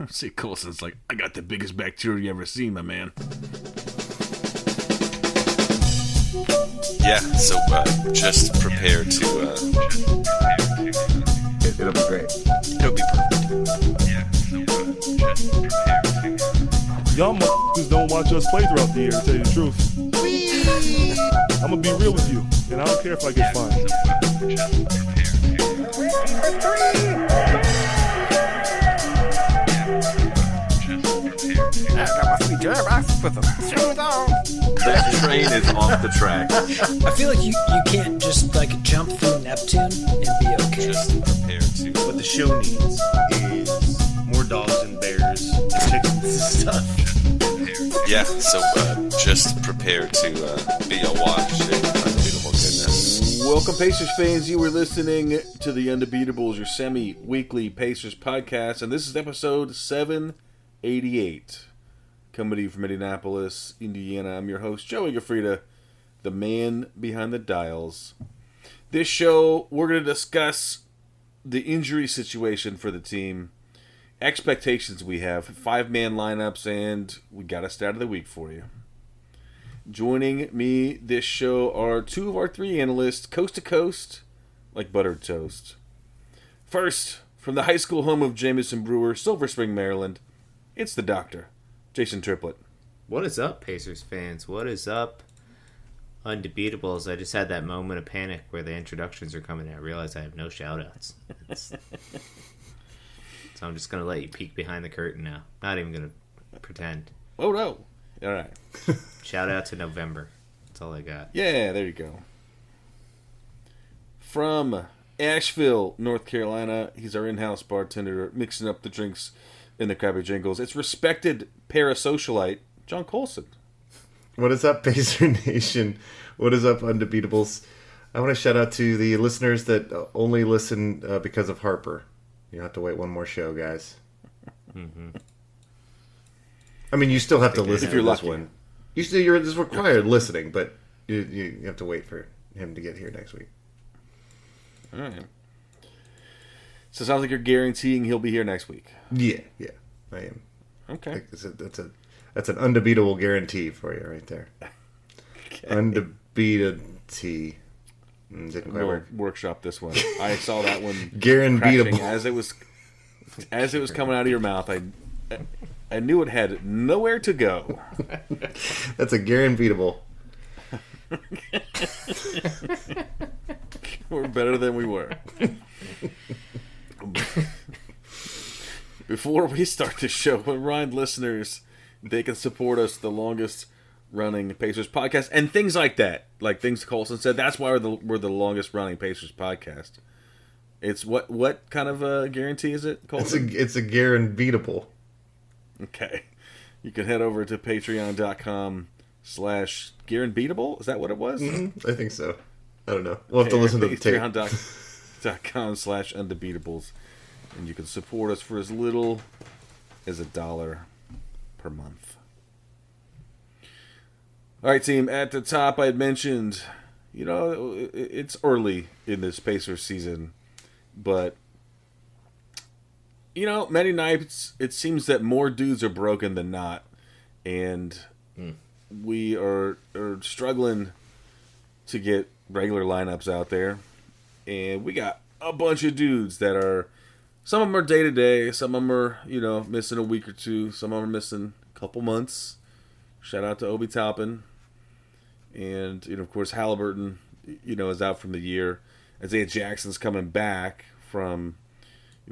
See, Coulson's like, I got the biggest bacteria you ever seen, my man. Yeah, so just prepare to... It'll be great. It'll be perfect. Yeah, so just prepare to... Y'all motherfuckers don't watch us play throughout the year, to tell you the truth. I'm gonna be real with you, and I don't care if I get fined. That train is off the track. I feel like you can't just like jump through Neptune and be okay. Just prepare to... What the show needs is more dogs and bears and chickens and stuff. Yeah, so just prepare to be awash in unbeatable goodness. Welcome, Pacers fans. You were listening to the Undebeatables, your semi-weekly Pacers podcast, and this is episode 788. Coming to you from Indianapolis, Indiana. I'm your host, Joey Gaffrida, the man behind the dials. This show, we're going to discuss the injury situation for the team, expectations we have, 5-man lineups, and we got a stat of the week for you. Joining me this show are two of our three analysts, coast to coast, like buttered toast. First, from the high school home of Jamison Brewer, Silver Spring, Maryland, it's the doctor, Jason Triplett. What is up, Pacers fans? What is up, Undebeatables? I just had that moment of panic where the introductions are coming and I realized I have no shout-outs. So I'm just going to let you peek behind the curtain now. Not even going to pretend. Oh, no. All right. Shout out to November. That's all I got. Yeah, there you go. From Asheville, North Carolina, he's our in-house bartender, mixing up the drinks in the Krabby Jingles. It's respected parasocialite, John Coulson. What is up, Pacer Nation? What is up, Undebeatables? I want to shout out to the listeners that only listen because of Harper. You have to wait one more show, guys. Mm-hmm. I mean, you still have to listen if you're to this lucky. one. You're it's required listening, but you have to wait for him to get here next week. All right. So it sounds like you're guaranteeing he'll be here next week. Yeah, I am. Okay. That's an undebeatable guarantee for you right there. Okay. Undebeatable. Didn't quite We'll work. workshop this one. I saw that one Guaranteeable. crashing as it was coming out of your mouth. I knew it had nowhere to go. That's a guaranteeable. We're better than we were. Before we start the show, remind listeners they can support us, the longest running Pacers podcast, and things like that. Like things Coulson said, that's why we're the longest running Pacers podcast. It's what kind of a guarantee is it, Coulson? It's a guaranteeable. Okay. You can head over to patreon.com/guaranteeable. Is that what it was? Mm-hmm. I think so. I don't know. We'll have to listen to the tape. Patreon.com/undebeatables. And you can support us for as little as $1 per month. All right, team. At the top, I had mentioned, it's early in this Pacers season, but many nights it seems that more dudes are broken than not, and we are struggling to get regular lineups out there, and we got a bunch of dudes that are, some of them are day to day, some of them are missing a week or two, some of them are missing a couple months. Shout out to Obi Toppin, and of course Halliburton is out from the year. Isaiah Jackson's coming back from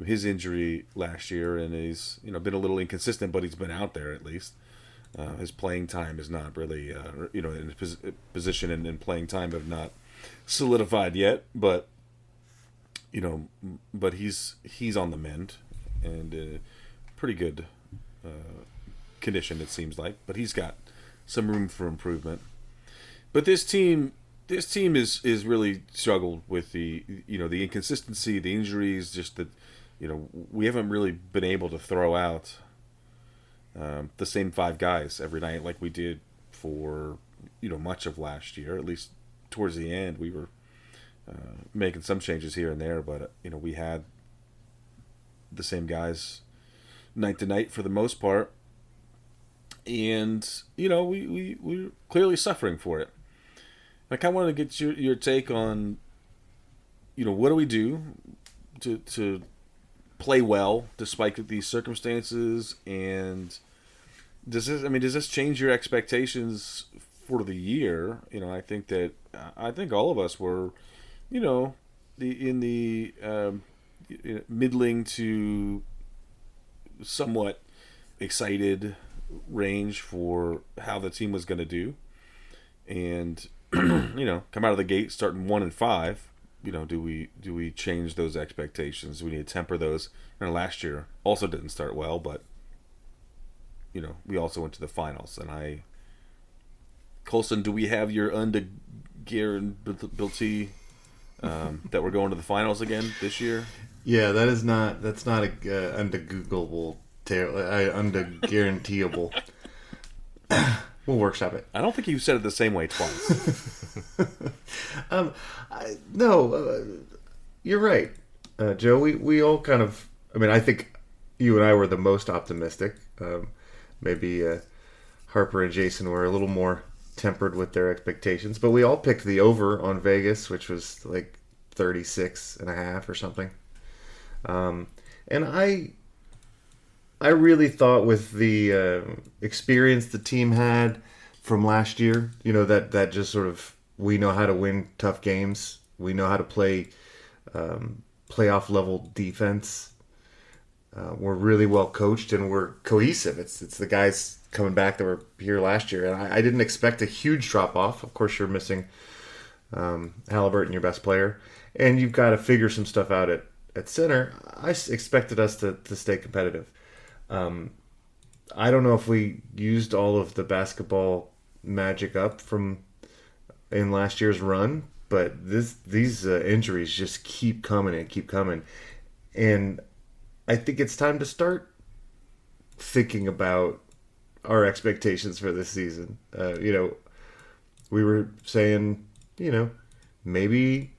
his injury last year, and he's been a little inconsistent, but he's been out there at least. His playing time is not really in his position and playing time have not solidified yet, but he's on the mend and pretty good condition, it seems like, but he's got some room for improvement. But this team is really struggled with the the inconsistency, the injuries, just that we haven't really been able to throw out the same 5 guys every night like we did for much of last year. At least towards the end, we were making some changes here and there, but we had the same guys night to night for the most part. And, we're clearly suffering for it. I kind of wanted to get your take on, what do we do to play well despite these circumstances, and does this change your expectations for the year? I think all of us were, in the middling to somewhat excited range for how the team was going to do, and come out of the gate starting 1-5. Do we change those expectations? Do we need to temper those? Last year also didn't start well, but we also went to the finals. And Colson, do we have your Undebeatables that we're going to the finals again this year? Yeah, that's not a undegoogleable, undeguaranteeable. We'll workshop it. I don't think you said it the same way twice. You're right, Joe. We all kind of. I think you and I were the most optimistic. Maybe Harper and Jason were a little more tempered with their expectations, but we all picked the over on Vegas, which was like 36.5 or something. And I really thought with the experience the team had from last year, that just sort of, we know how to win tough games. We know how to play playoff level defense. We're really well coached and we're cohesive. It's the guys coming back that were here last year. And I didn't expect a huge drop off. Of course, you're missing Halliburton, your best player. And you've got to figure some stuff out at center. I expected us to stay competitive. I don't know if we used all of the basketball magic up from in last year's run, but these injuries just keep coming and keep coming. And I think it's time to start thinking about our expectations for this season. We were saying, maybe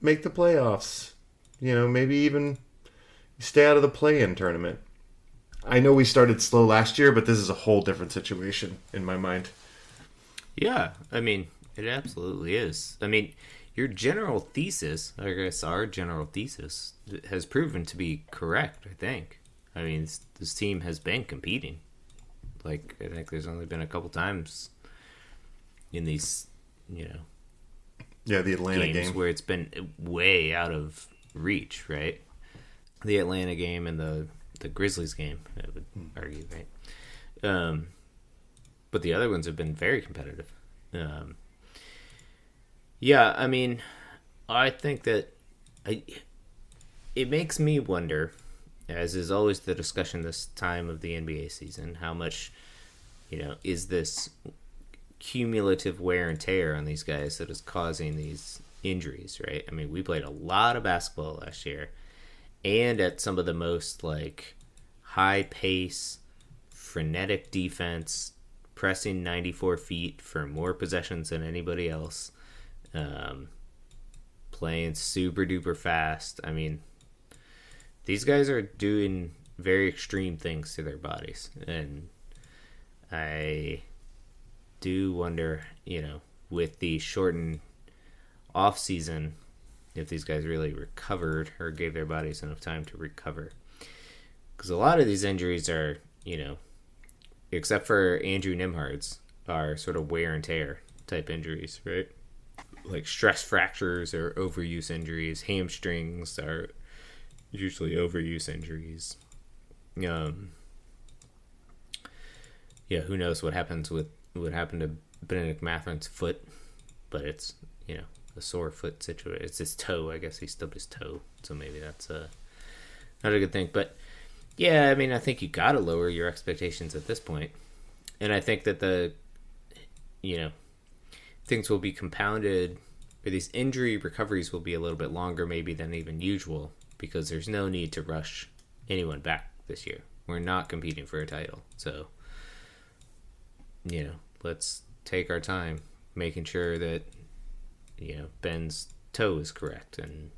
make the playoffs, maybe even stay out of the play-in tournament. I know we started slow last year, but this is a whole different situation in my mind. Yeah, it absolutely is. Your general thesis, I guess our general thesis, has proven to be correct, I think. This team has been competing. I think there's only been a couple times in these, the Atlanta games game where it's been way out of reach, right? The Atlanta game and the Grizzlies game, I would argue, right? But the other ones have been very competitive. I think that it makes me wonder, as is always the discussion this time of the NBA season, how much, is this cumulative wear and tear on these guys that is causing these injuries, right? We played a lot of basketball last year, and at some of the most high pace, frenetic defense, pressing 94 feet for more possessions than anybody else, playing super duper fast. These guys are doing very extreme things to their bodies, and I do wonder, with the shortened off season, if these guys really recovered or gave their bodies enough time to recover. Because a lot of these injuries are, except for Andrew Nimhard's, are sort of wear and tear type injuries, right? Like stress fractures or overuse injuries. Hamstrings are usually overuse injuries. Who knows what happened to Benedict Matherin's foot, but it's, a sore foot situation. It's his toe, I guess he stubbed his toe, so maybe that's not a good thing. But yeah, I think you gotta lower your expectations at this point. And I think that things will be compounded, or these injury recoveries will be a little bit longer maybe than even usual, because there's no need to rush anyone back this year. We're not competing for a title. So, let's take our time making sure that, Ben's toe is correct and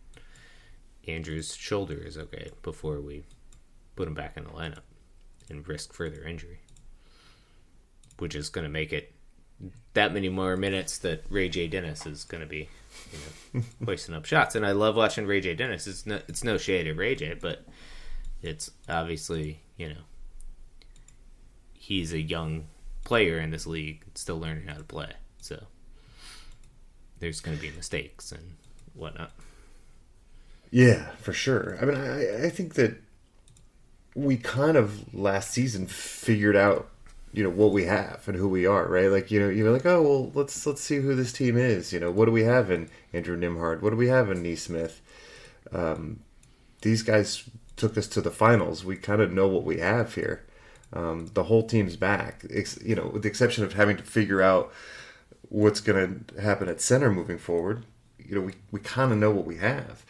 Andrew's shoulder is okay before we put him back in the lineup. and risk further injury, which is going to make it that many more minutes that Ray J. Dennis is going to be, hoisting up shots. And I love watching Ray J. Dennis. It's no shade at Ray J, but it's obviously, he's a young player in this league, still learning how to play. So there's going to be mistakes and whatnot. Yeah, for sure. I mean, I think that we kind of last season figured out, what we have and who we are, right? Like, you're like, oh, well, let's see who this team is. What do we have in Andrew Nimhard? What do we have in Neesmith? These guys took us to the finals. We kind of know what we have here. The whole team's back, with the exception of having to figure out what's going to happen at center moving forward. We kind of know what we have.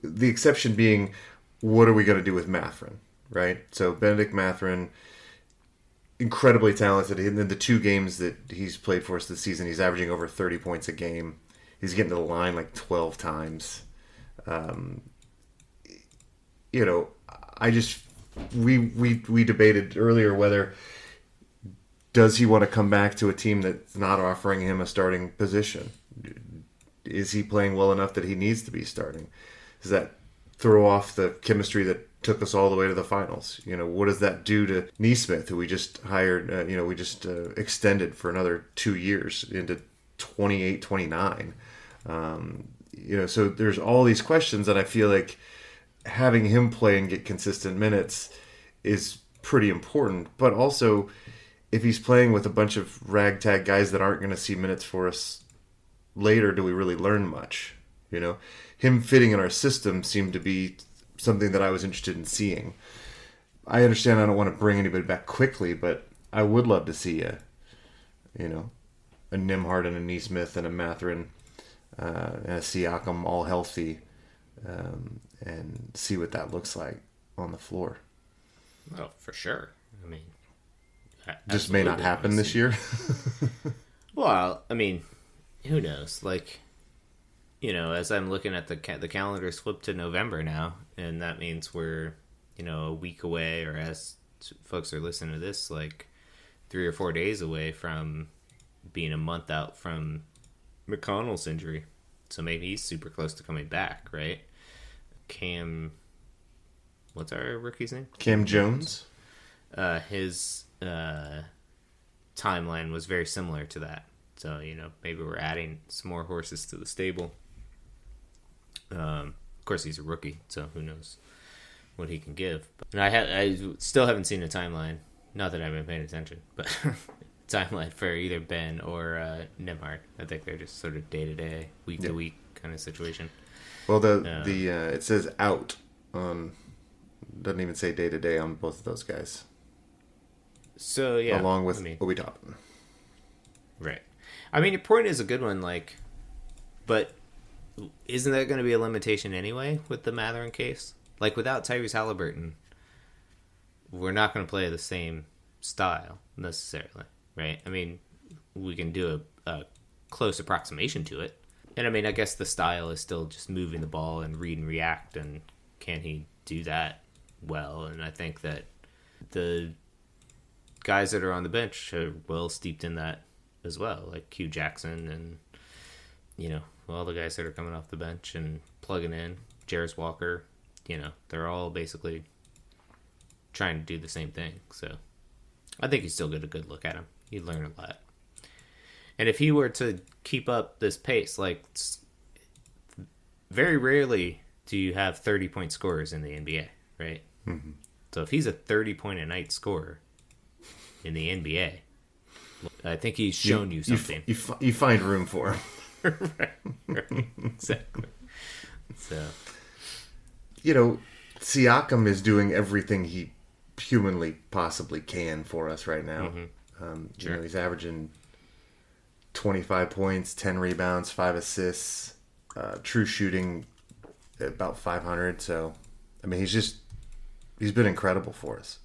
The exception being, what are we going to do with Mathurin, right? So Benedict Mathurin, incredibly talented. In the 2 games that he's played for us this season, he's averaging over 30 points a game. He's getting to the line like 12 times. We debated earlier whether does he want to come back to a team that's not offering him a starting position? Is he playing well enough that he needs to be starting? Does that throw off the chemistry that took us all the way to the finals? What does that do to Neesmith, who we just hired, we just extended for another 2 years into 28, 29. So there's all these questions, and I feel like having him play and get consistent minutes is pretty important. But also, if he's playing with a bunch of ragtag guys that aren't going to see minutes for us later, do we really learn much? Him fitting in our system seemed to be something that I was interested in seeing. I understand I don't want to bring anybody back quickly, but I would love to see a Nimhard and a Neesmith and a Mathurin and a Siakam all healthy, and see what that looks like on the floor. Oh, for sure. I mean, just may not happen this year. Well, I mean, who knows? Like, as I'm looking at the calendar's flipped to November now, and that means we're, a week away, or as folks are listening to this, like 3 or 4 days away from being a month out from McConnell's injury. So maybe he's super close to coming back, right? Cam, what's our rookie's name? Cam Jones. His timeline was very similar to that. So, maybe we're adding some more horses to the stable. Of course, he's a rookie, so who knows what he can give. And I still haven't seen a timeline. Not that I've been paying attention, but timeline for either Ben or Nimhard. I think they're just sort of day-to-day, week-to-week kind of situation. Well, it says out on, doesn't even say day-to-day on both of those guys. So, yeah. Along with Obi Toppin. Right. I mean, your point is a good one, but isn't that going to be a limitation anyway with the Mathurin case? Like, without Tyrese Halliburton, we're not going to play the same style necessarily, right? I mean, we can do a close approximation to it. And I mean, I guess the style is still just moving the ball and read and react, and can he do that well? And I think that the guys that are on the bench are well steeped in that as well, like Q Jackson and, all the guys that are coming off the bench and plugging in, Jarris Walker, they're all basically trying to do the same thing. So I think you still get a good look at him. You learn a lot. And if he were to keep up this pace, very rarely do you have 30-point scorers in the NBA, right? Mm-hmm. So if he's a 30-point-a-night scorer in the NBA, I think he's shown you something. You find room for him. right, exactly. So, Siakam is doing everything he humanly possibly can for us right now. Mm-hmm. Sure. He's averaging 25 points, 10 rebounds, 5 assists, true shooting at about 500. So, I mean, he's been incredible for us.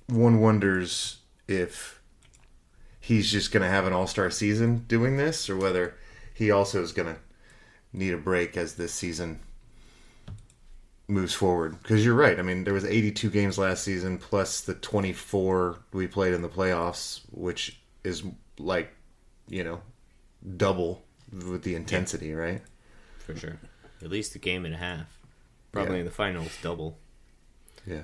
One wonders if he's just going to have an all-star season doing this, or whether he also is going to need a break as this season moves forward. Because you're right. I mean, there was 82 games last season plus the 24 we played in the playoffs, which is like, double with the intensity, right? For sure. At least a game and a half. Probably in the finals, double. Yeah.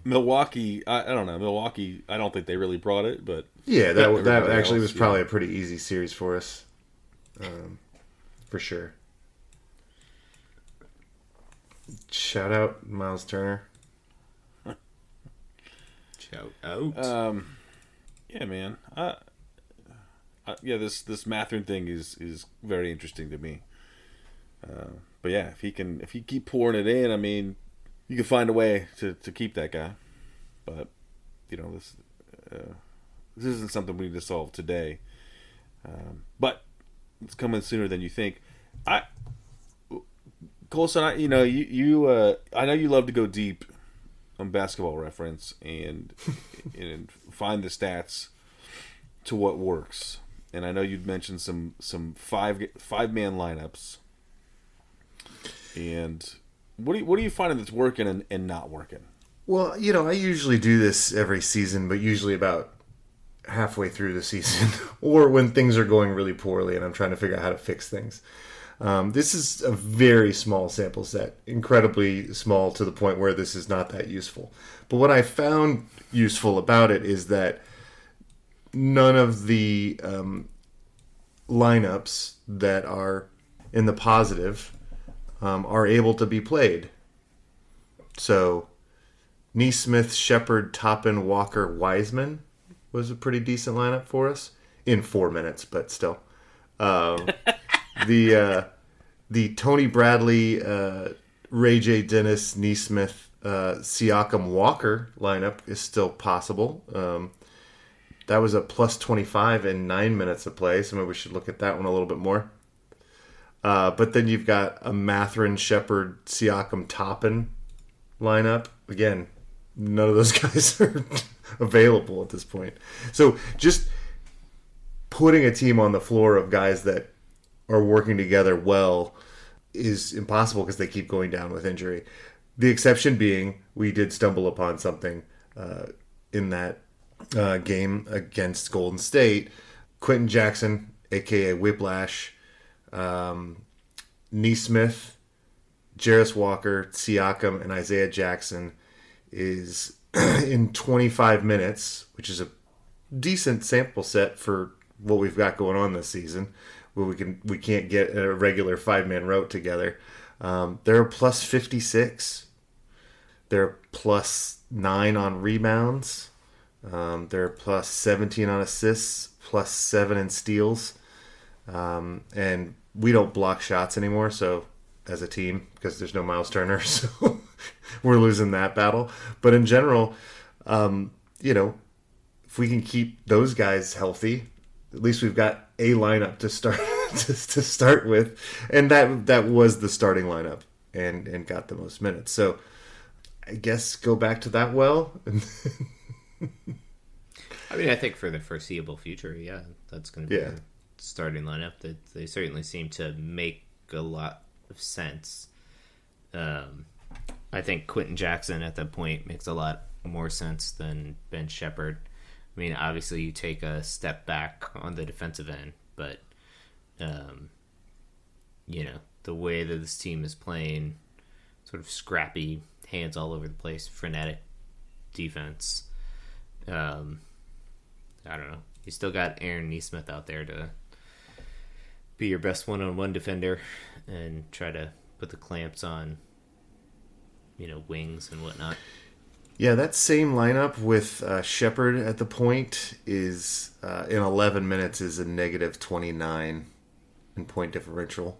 Milwaukee, I don't know. Milwaukee, I don't think they really brought it, but Yeah, that everybody actually else, was probably a pretty easy series for us. For sure. Shout out Miles Turner. Shout out. Yeah, man. This Matherin thing is very interesting to me. But yeah, if he keep pouring it in, I mean, you can find a way to keep that guy. But this isn't something we need to solve today. But it's coming sooner than you think. Colson, I know you love to go deep on Basketball Reference and and find the stats to what works. And I know you'd mentioned some five-man lineups. And what are you finding that's working and not working? Well, I usually do this every season, but usually about halfway through the season or when things are going really poorly and I'm trying to figure out how to fix things. This is a very small sample set, incredibly small to the point where this is not that useful. But what I found useful about it is that none of the lineups that are in the positive are able to be played. So, Neesmith, Shepard, Toppin, Walker, Wiseman was a pretty decent lineup for us in 4 minutes, but still. The Tony Bradley, Ray J. Dennis, Neesmith, Siakam, Walker lineup is still possible. That was a plus 25 in 9 minutes of play, so maybe we should look at that one a little bit more. But then you've got a Matherin, Shepard, Siakam, Toppin lineup. Again, none of those guys are available at this point. So just putting a team on the floor of guys that are working together well is impossible because they keep going down with injury. The exception being we did stumble upon something in that game against Golden State. Quentin Jackson, a.k.a. Whiplash, Neesmith, Jarris Walker, Siakam, and Isaiah Jackson is in 25 minutes, which is a decent sample set for what we've got going on this season, where we can't get a regular 5-man route together. They're plus 56. They're plus 9 on rebounds. They're plus 17 on assists, plus 7 in steals. And we don't block shots anymore, so as a team, because there's no Miles Turner, so we're losing that battle. But in general, if we can keep those guys healthy, at least we've got a lineup to start to start with, and that was the starting lineup and got the most minutes. So I guess go back to that well. I mean, I think for the foreseeable future, yeah, that's going to be the starting lineup. That they certainly seem to make a lot of sense. I think Quentin Jackson at that point makes a lot more sense than Ben Shepherd. I mean, obviously you take a step back on the defensive end, but the way that this team is playing, sort of scrappy, hands all over the place, frenetic defense. I don't know. You still got Aaron Neesmith out there to be your best one-on-one defender and try to put the clamps on, wings and whatnot. Yeah, that same lineup with Shepard at the point is in 11 minutes is a negative 29 in point differential.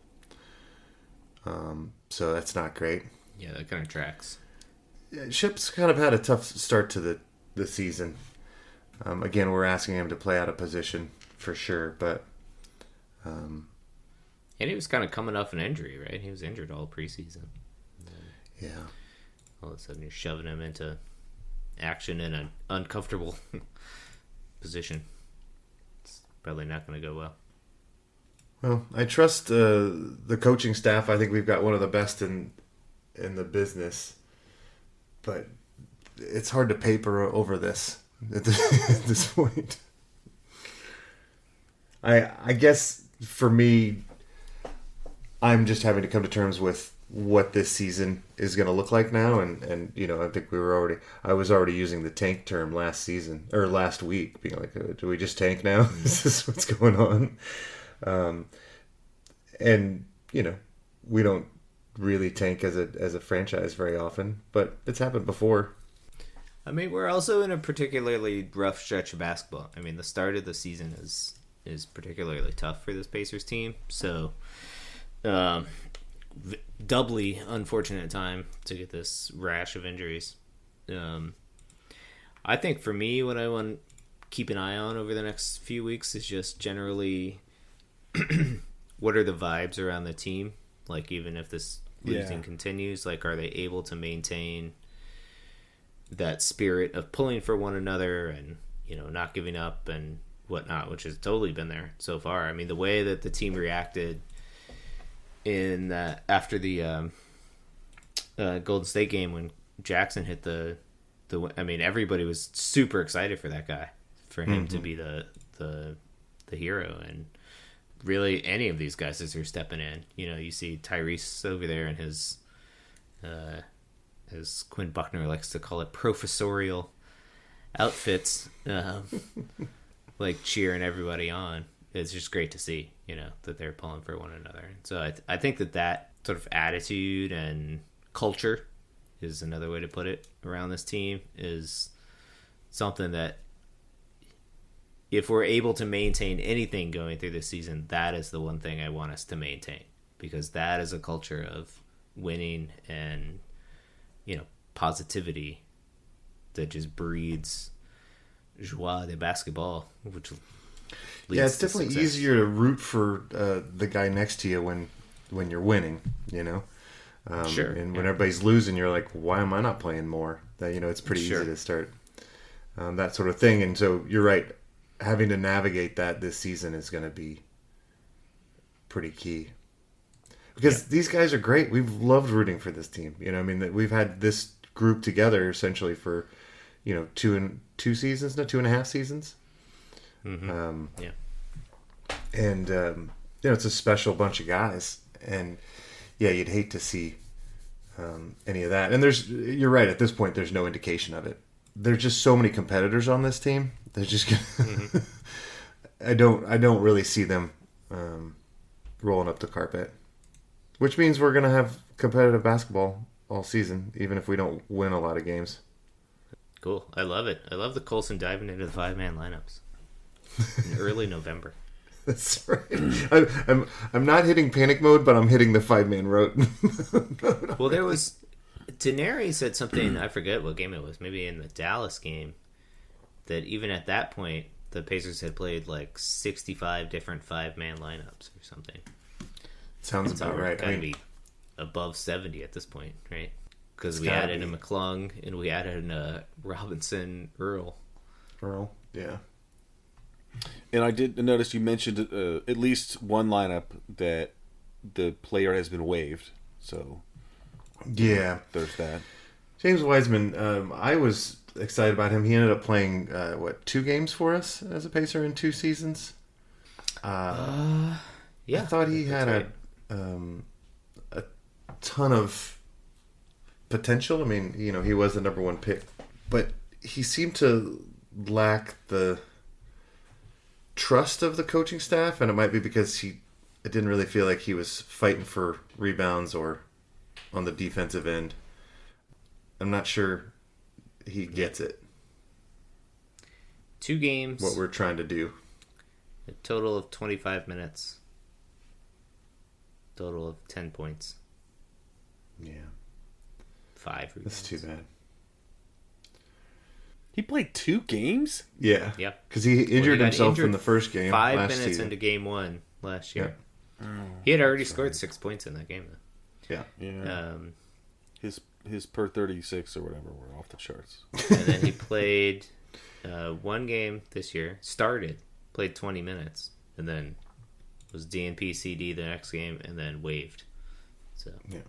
So that's not great. Yeah, that kind of tracks. Yeah, Shep's kind of had a tough start to the season. Again, we're asking him to play out of position for sure, but and he was kind of coming off an injury, right? He was injured all preseason. Yeah. All of a sudden, you're shoving him into action in an uncomfortable position. It's probably not going to go well. Well, I trust the coaching staff. I think we've got one of the best in in the business, but it's hard to paper over this at this point. I guess for me, I'm just having to come to terms with what this season is going to look like now, and you know, I think I was already using the tank term last week, being like, do we just tank now? Is this what's going on? And you know, we don't really tank as a franchise very often, but it's happened before. I mean, we're also in a particularly rough stretch of basketball. I mean, the start of the season is particularly tough for this Pacers team, so doubly unfortunate time to get this rash of injuries. I think for me, what I want to keep an eye on over the next few weeks is just generally what are the vibes around the team? Like, even if this losing continues, like, are they able to maintain that spirit of pulling for one another and, you know, not giving up and whatnot, which has totally been there so far. I mean, the way that the team reacted in after the Golden State game when Jackson hit the I mean, everybody was super excited for that guy, for him to be the hero, and really any of these guys as they're stepping in. You know, you see Tyrese over there in his as Quinn Buckner likes to call it, professorial outfits, like cheering everybody on. It's just great to see, you know, that they're pulling for one another. And so I think that sort of attitude and culture is another way to put it around this team, is something that if we're able to maintain anything going through this season, that is the one thing I want us to maintain, because that is a culture of winning and, you know, positivity that just breeds joie de basketball, which leads it's to definitely success. easier to root for the guy next to you when you're winning, you know. Sure. And when everybody's losing, you're like, why am I not playing more? That, you know, it's pretty Sure. easy to start that sort of thing. And so you're right, having to navigate that this season is going to be pretty key. Because these guys are great. We've loved rooting for this team. You know, I mean, we've had this group together essentially for, you know, 2.5 seasons. Mm-hmm. Yeah. And, you know, it's a special bunch of guys. And, yeah, you'd hate to see any of that. And you're right, at this point, there's no indication of it. There's just so many competitors on this team. They're just gonna I don't really see them rolling up the carpet. Which means we're going to have competitive basketball all season, even if we don't win a lot of games. Cool. I love it. I love the Colson diving into the 5-man lineups in early November. That's right. I'm not hitting panic mode, but I'm hitting the 5-man road. Well, there was... Daenerys said something, I forget what game it was, maybe in the Dallas game, that even at that point, the Pacers had played like 65 different 5-man lineups or something. Sounds So about we're right. gotta be above 70 at this point, right? Because we added a McClung and we added a Robinson Earl. Yeah. And I did notice you mentioned at least one lineup that the player has been waived. So Yeah. there's that. James Wiseman, I was excited about him. He ended up playing, 2 games for us as a Pacer in 2 seasons? Yeah. I thought he had right. a ton of potential. I mean, you know, he was the number 1 pick, but he seemed to lack the trust of the coaching staff, and it might be because it didn't really feel like he was fighting for rebounds or on the defensive end. I'm not sure he gets it. 2 games. What we're trying to do. A total of 25 minutes. Total of 10 points. Yeah, 5 rebounds. that's too bad. He played 2 games? Yeah, Yep. because he injured got himself in injured the first game 5 last minutes season. into game 1 last year. Yeah. He had already scored 6 points in that game, Yeah, Yeah. though. His per 36 or whatever were off the charts. And then he played 1 game this year. Played 20 minutes, and then was DNP CD the next game, and then waived. So yeah.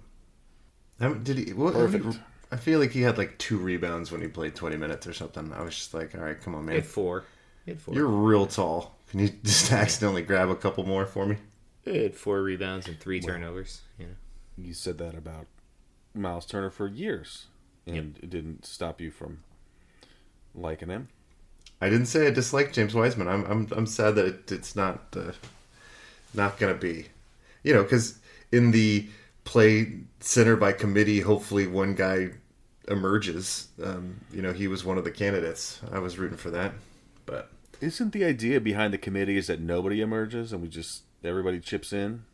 Did he? What, Perfect. I feel like he had like 2 rebounds when he played 20 minutes or something. I was just like, all right, come on, He man. had 4. He had 4. You're real tall. Can you just accidentally grab a couple more for me? He had 4 rebounds and 3 turnovers. You know. You said that about Miles Turner for years, and it didn't stop you from liking him. I didn't say I dislike James Wiseman. I'm sad that it's not gonna be, because in the play center by committee, hopefully one guy emerges. He was one of the candidates. I was rooting for that, but Isn't the idea behind the committee is that nobody emerges and everybody chips in?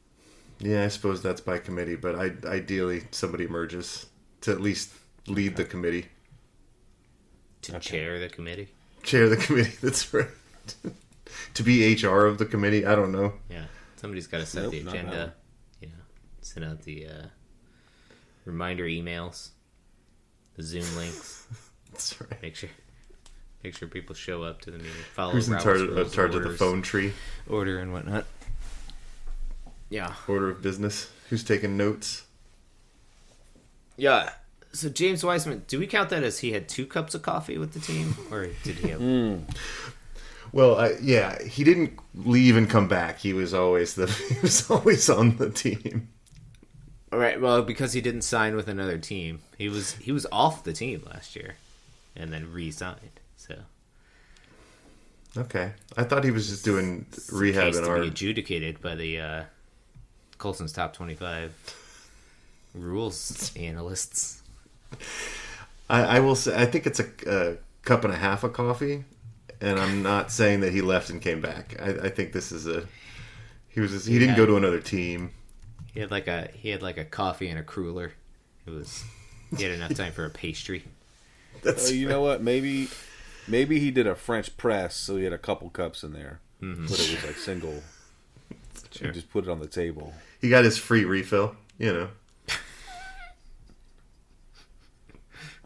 yeah, I suppose that's by committee. But ideally somebody emerges to at least lead the committee, To chair the committee. chair the committee. That's right. To be HR of the committee. I don't know. Yeah. Somebody's got to set Nope, the not that agenda. one. Send out the reminder emails, the Zoom links. That's right. Make sure people show up to the meeting. Follow Who's in Robert's charge, rules and charge of the orders, phone tree? order and whatnot. Yeah. Order of business. Who's taking notes? Yeah. So James Wiseman, do we count that as he had 2 cups of coffee with the team, or did he have? Well, he didn't leave and come back. He was always on the team. All right. Well, because he didn't sign with another team, he was off the team last year, and then re-signed. So Okay, I thought he was just doing rehab case in to our. be adjudicated by the Colson's top 25 rules analysts. I will say I think it's a cup and a half of coffee, and I'm not saying that he left and came back. I think this is he didn't go to another team. He had like a coffee and a cruller. He had enough time for a pastry. That's You know what? Maybe he did a French press, so he had a couple cups in there, but it was like single. Sure. He just put it on the table. he got his free refill. I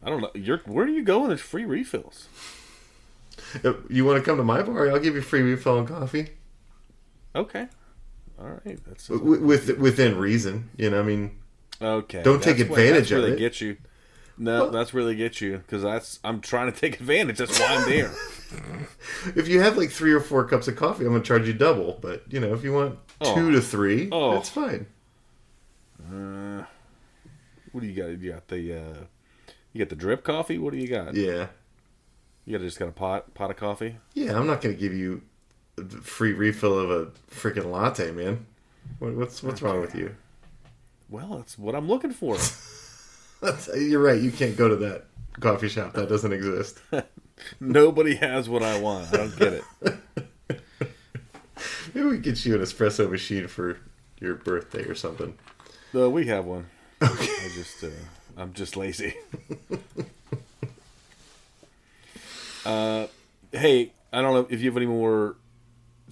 don't know. Where do you go when there's free refills? You want to come to my bar? I'll give you free refill and coffee. Okay. All right. That's Within reason. I mean, okay. Don't take advantage that's where of they it. get you. No, that's where they get you because I'm trying to take advantage. That's why I'm there. if you have like 3 or 4 cups of coffee, I'm gonna charge you double. But if you want 2 to 3, that's fine. What do you got? You got the drip coffee. What do you got? Yeah. You just got a pot of coffee. Yeah, I'm not going to give you a free refill of a freaking latte, man. What's wrong with you? Well, that's what I'm looking for. You're right. You can't go to that coffee shop. That doesn't exist. Nobody has what I want. I don't get it. Maybe we get you an espresso machine for your birthday or something. We have one. Okay. I'm just lazy. Hey, I don't know if you have any more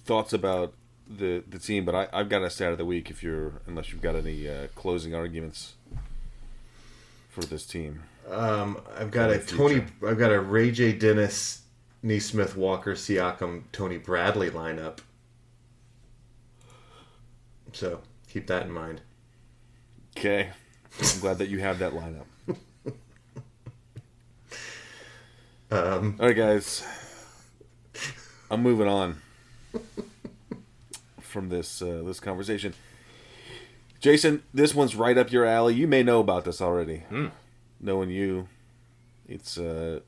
thoughts about the team, but I've got a stat of the week. Unless you've got any closing arguments for this team. I've got a Ray J. Dennis, Neesmith, Walker, Siakam, Tony Bradley lineup. So keep that in mind. Okay, I'm glad that you have that lineup. All right, guys. I'm moving on from this conversation. Jason, this one's right up your alley. You may know about this already. Knowing you, it's in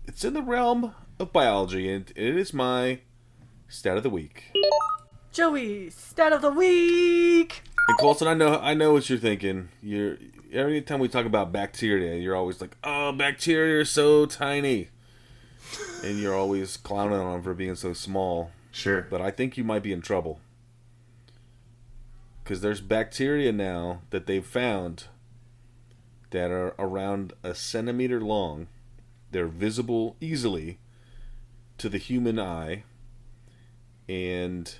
the realm of biology, and it is my stat of the week. Joey, stat of the week. And Colson, I know what you're thinking. Every time we talk about bacteria, you're always like, "Oh, bacteria are so tiny," and you're always clowning on them for being so small. Sure. But I think you might be in trouble because there's bacteria now that they've found that are around a centimeter long. They're visible easily to the human eye, and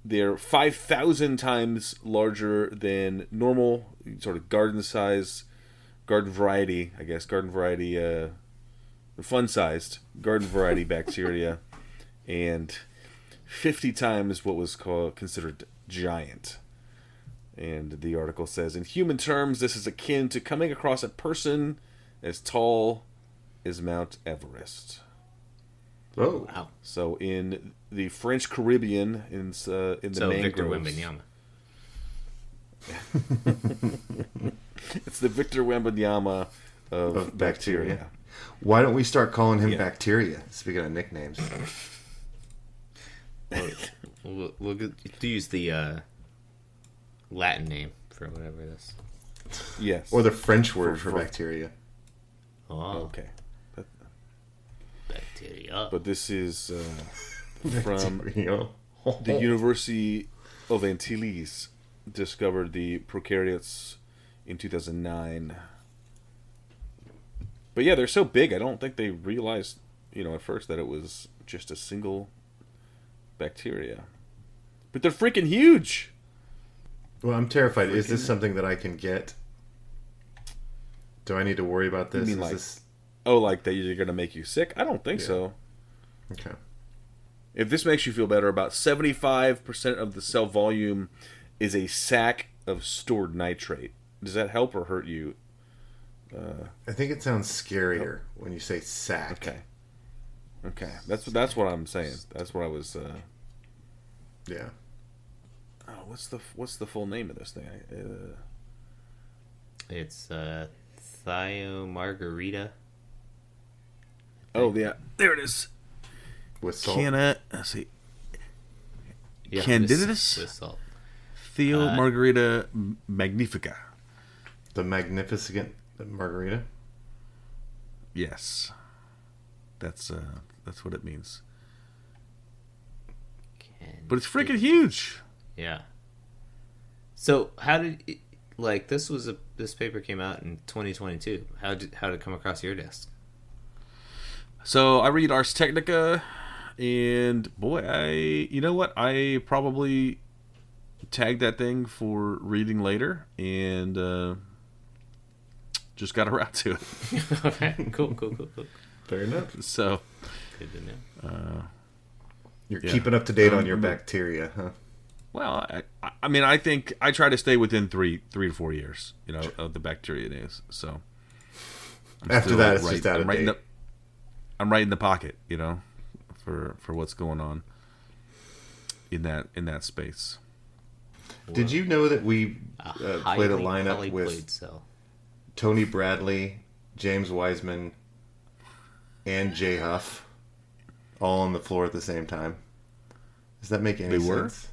they're 5,000 times larger than normal sort of garden variety, fun-sized garden variety bacteria, and 50 times what was considered giant. And the article says, in human terms, this is akin to coming across a person as tall as Mount Everest. Oh, Wow. So in the French Caribbean, in the Victor mangroves, Wembanyama. it's the Victor Wembanyama of bacteria. bacteria. Why don't we start calling him Yeah. Bacteria? Speaking of nicknames. We'll use the Latin name for whatever this. Yes. Or the French word for bacteria. Oh, Okay. bacteria. But this is from Bacteria. the University of Antilles. Discovered the prokaryotes in 2009. But yeah, they're so big, I don't think they realized, at first that it was just a single bacteria. But they're freaking huge! Well, I'm terrified. Is this something that I can get? Do I need to worry about this? You mean Is like- this... Oh, like that you're going to make you sick? I don't think so. Okay. If this makes you feel better, about 75% of the cell volume is a sack of stored nitrate. Does that help or hurt you? I think it sounds scarier when you say sack. Okay. That's what I'm saying. That's what I was. Yeah. Oh, what's the full name of this thing? It's Thiomargarita. Oh yeah, there it is. With salt. Let's see. Yeah, Candidus? with salt. Theo Margarita Magnifica. The magnificent margarita. Yes, that's what it means. But it's freaking huge. Yeah. So how did this paper came out in 2022? How did it come across your desk? So I read Ars Technica, and boy, I probably tagged that thing for reading later, and just got around to it. Okay, cool. Fair enough. So Good to know. You're Yeah. keeping up to date on your bacteria, huh? well, I think I try to stay within 3 to 4 years, of the bacteria news. So After that, it's just out of date. I'm right in the pocket, for what's going on in that space. Did you know that we played a Highly lineup polyploid with cell. Tony Bradley, James Wiseman, and Jay Huff all on the floor at the same time? Does that make any They were? sense?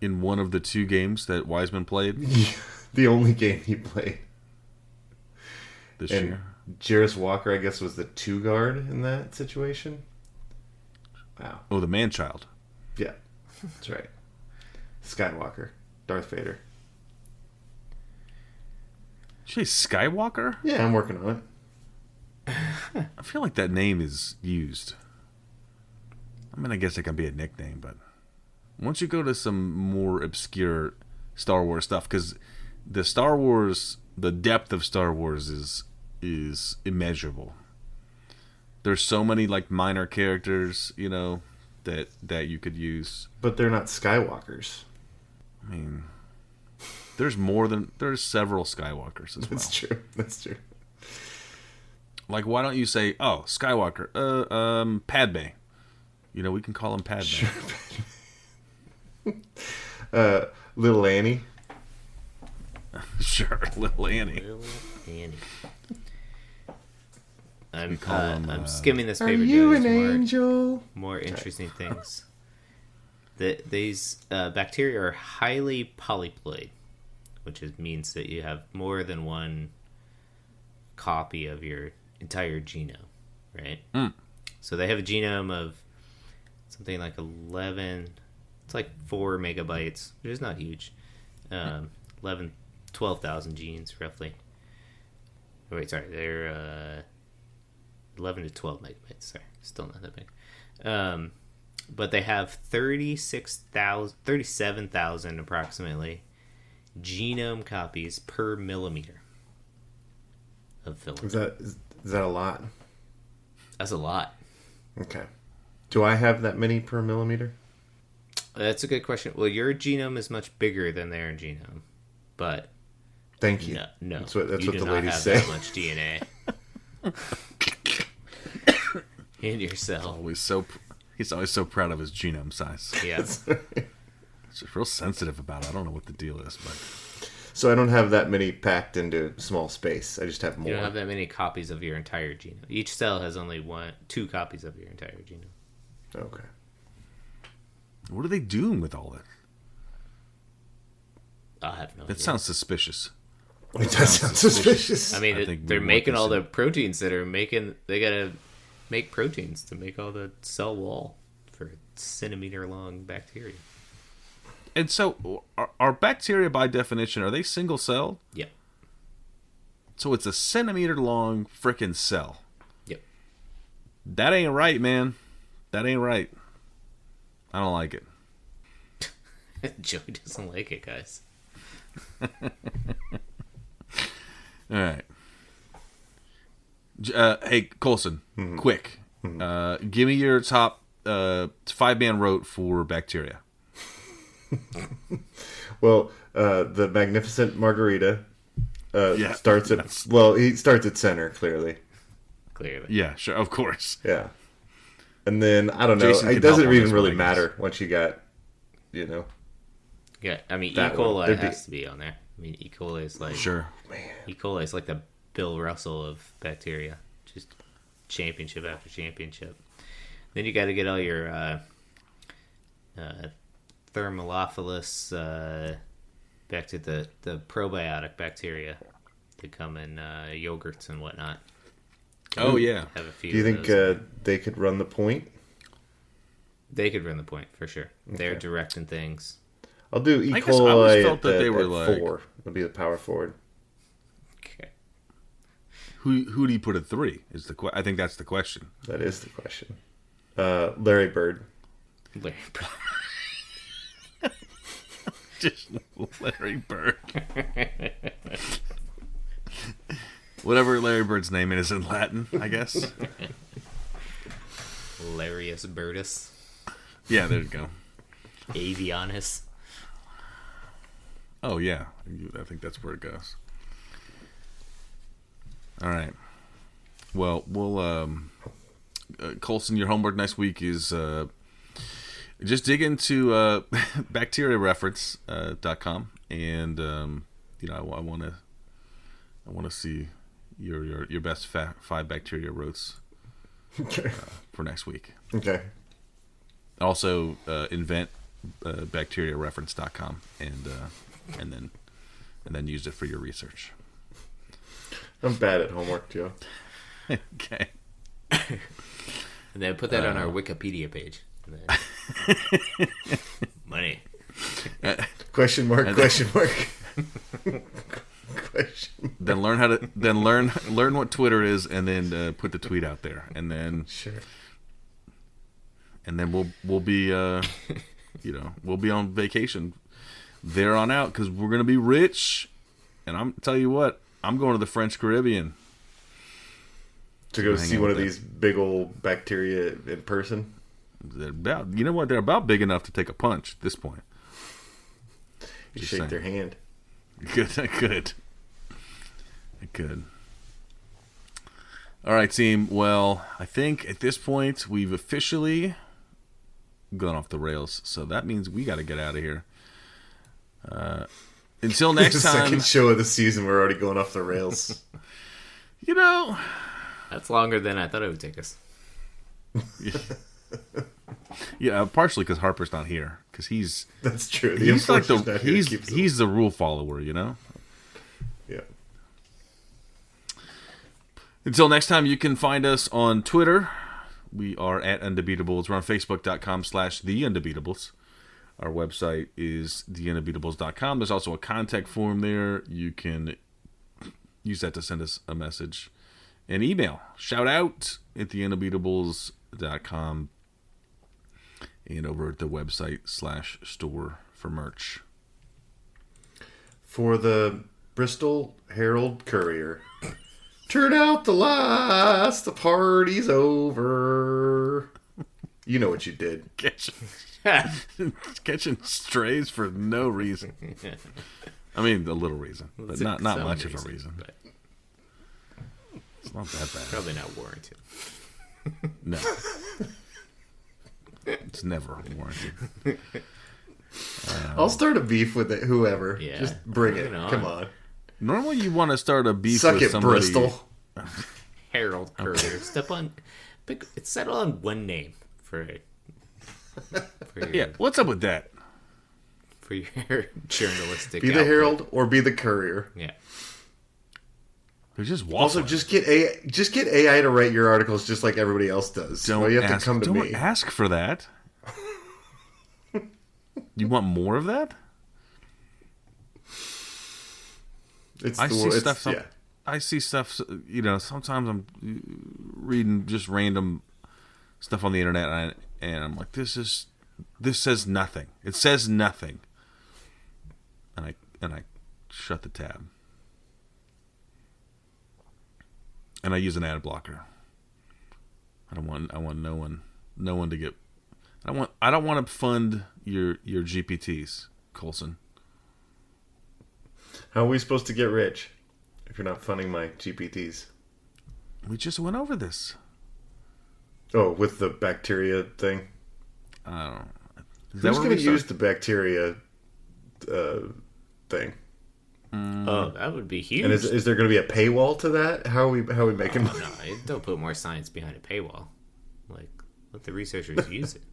In one of the 2 games that Wiseman played The only game he played. this And year. Jarris Walker, I guess, was the 2 guard in that situation. Wow. Oh, the man-child. Yeah, that's right. Skywalker. Darth Vader. Did you say Skywalker? Yeah, I'm working on it. I feel like that name is used. I mean, I guess it can be a nickname, but once you go to some more obscure Star Wars stuff, because the depth of Star Wars is immeasurable. There's so many minor characters, that you could use. But they're not Skywalkers. I mean, there's several Skywalkers as well. That's true. Why don't you say, oh, Skywalker, Padme. We can call him Padme. Sure. Little Annie. Sure, little Annie. Little Annie. I'm call him, I'm skimming this Are paper. you There's an angel? more interesting things. These bacteria are highly polyploid, which means that you have more than one copy of your entire genome, right? So they have a genome of something like 11, it's like 4 megabytes, which is not huge. 12,000 genes, roughly. Oh, wait, sorry, they're 11 to 12 megabytes, sorry, still not that big. But they have 37,000 approximately genome copies per millimeter of filament. Is that a lot? That's a lot. Okay. Do I have that many per millimeter? That's a good question. Well, your genome is much bigger than their genome, but Thank you. no, That's what you the do not ladies have say. that much DNA in your cell. He's always so proud of his genome size. Yeah. It's just real sensitive about it. I don't know what the deal is, but So I don't have that many packed into small space. I just have more. You don't have that many copies of your entire genome. Each cell has only 2 copies of your entire genome. Okay. what are they doing with all that? I have no idea. That sounds suspicious. It does sound suspicious. I mean, I think they're we making want all to the proteins that are making. They gotta make proteins to make all the cell wall for centimeter long bacteria. And so, are bacteria by definition, are they single celled? Yep. So it's a centimeter long frickin' cell. Yep. That ain't right, man. That ain't right. I don't like it. Joey doesn't like it, guys. All right. Hey, Colson, quick. Give me your top 5-man rote for bacteria. Well, the Magnificent Margarita Yeah. starts at... Well, he starts at center, clearly. Clearly. Yeah, sure, of course. Yeah. And then, I don't know, Jason it can doesn't help on even this really one, I guess. matter once you got, you know... Yeah, I mean, E. That one. coli There'd be- has to be on there. I mean, E. coli is like Sure. E. coli is like the Bill Russell of bacteria, just championship after championship. Then you got to get all your Thermophilus back to the probiotic bacteria that come in yogurts and whatnot. Oh, yeah. Have a few. Do you of think those. they could run the point? They could run the point for sure? They're directing things. I'll do E. I guess I always coli felt at, that they were at like- 4. It'll be the power forward. Okay. Who do you put at 3? Is the I think that's the question. That is the question. Larry Bird. Larry Just Larry Bird. Whatever Larry Bird's name is in Latin, I guess. Larius Birdus. Yeah, there you go. Avianus. Oh, yeah. I think that's where it goes. All right. Well, we'll... Colson, your homework next week is... just dig into bacteriareference.com and I want to see your best 5 bacteria rotes for next week. Okay. Also invent bacteriareference.com and then use it for your research. I'm bad at homework, Joe. Okay. And then put that on our Wikipedia page. And then... Money. Question mark, question mark. Question. Then learn how to learn what Twitter is, and then put the tweet out there, and then Sure. and then we'll be we'll be on vacation there on out because we're gonna be rich, and I'm tell you what, I'm going to the French Caribbean To go hang see out one with of them. these big old bacteria in person. They're about they're about big enough to take a punch at this point. You Just shake saying. their hand. Good. All right, team. Well, I think at this point we've officially gone off the rails, so that means we got to get out of here. Until The next time, second show of the season, we're already going off the rails. That's longer than I thought it would take us. Yeah, partially because Harper's not here because he's That's true. The he's like enforcer's not here to keep us- he's the rule follower, Yeah. Until next time, you can find us on Twitter. We are at Undebeatables. We're on Facebook.com/TheUndebeatables. Our website is TheUndebeatables.com. There's also a contact form there. You can use that to send us a message. An email. Shout out at TheUndebeatables.com. And over at the website /store for merch. For the Bristol Herald Courier. Turn out the lights. The party's over. You know what you did. Catch Catching strays for no reason. I mean, a little reason, but not much of a reason. But It's not that bad. probably not warranted. No. It's never warranted. I'll start a beef with it, whoever. Yeah. Just bring it. Bring it on. Come on. Normally, you want to start a beef Suck with it, somebody. Bristol. Harold Courier. Settle on one name for your, Yeah, what's up with that? for your journalistic. Be the output. Herald or be the Courier. Yeah. They're just waffling. Also, just get AI to write your articles just like everybody else does. Don't Why you have ask, to come to don't me? ask for that. You want more of that? It's I the see it's, stuff. yeah. I see stuff. Sometimes I'm reading just random stuff on the internet, and I'm like, this says nothing. It says nothing, and I shut the tab, and I use an ad blocker. I want no one to get. I don't want to fund your GPTs, Colson. How are we supposed to get rich if you're not funding my GPTs? We just went over this. Oh, with the bacteria thing? I don't know. Who's going to use the bacteria thing? Oh, that would be huge. And is there going to be a paywall to that? How are we making money? No, don't put more science behind a paywall. Like, let the researchers use it.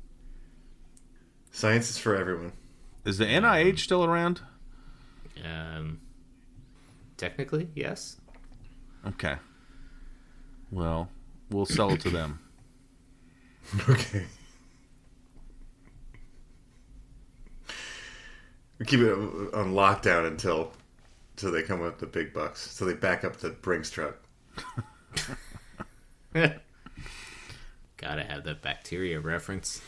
Science is for everyone. Is the NIH still around? Technically, yes. Okay. Well, we'll sell it to them. Okay. We keep it on lockdown until they come up with the big bucks. So they back up the Brinks truck. Gotta have that bacteria reference.